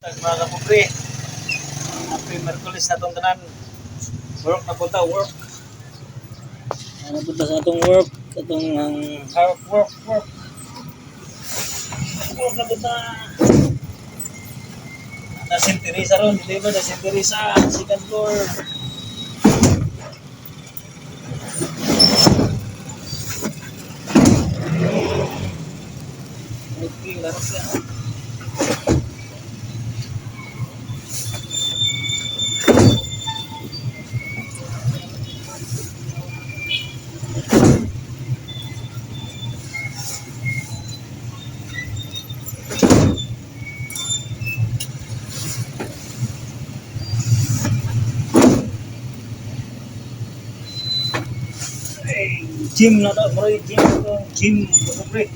Mga kapobre, happy Merkulis na itong tanan. Work na punta, work. Napunta sa atong work, atong work. Work na punta. Na St. Teresa ron, deliver na St. Teresa, second floor. Okay, laro siya. Gym na to, bro, gym pre.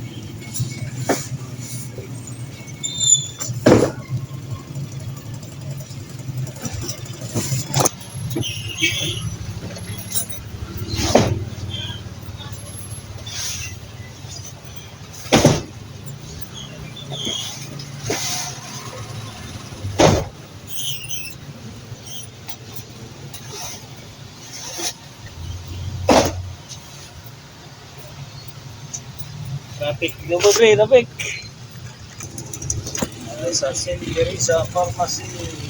Traffic, traffic. Sa St. Teresa Pharmacy.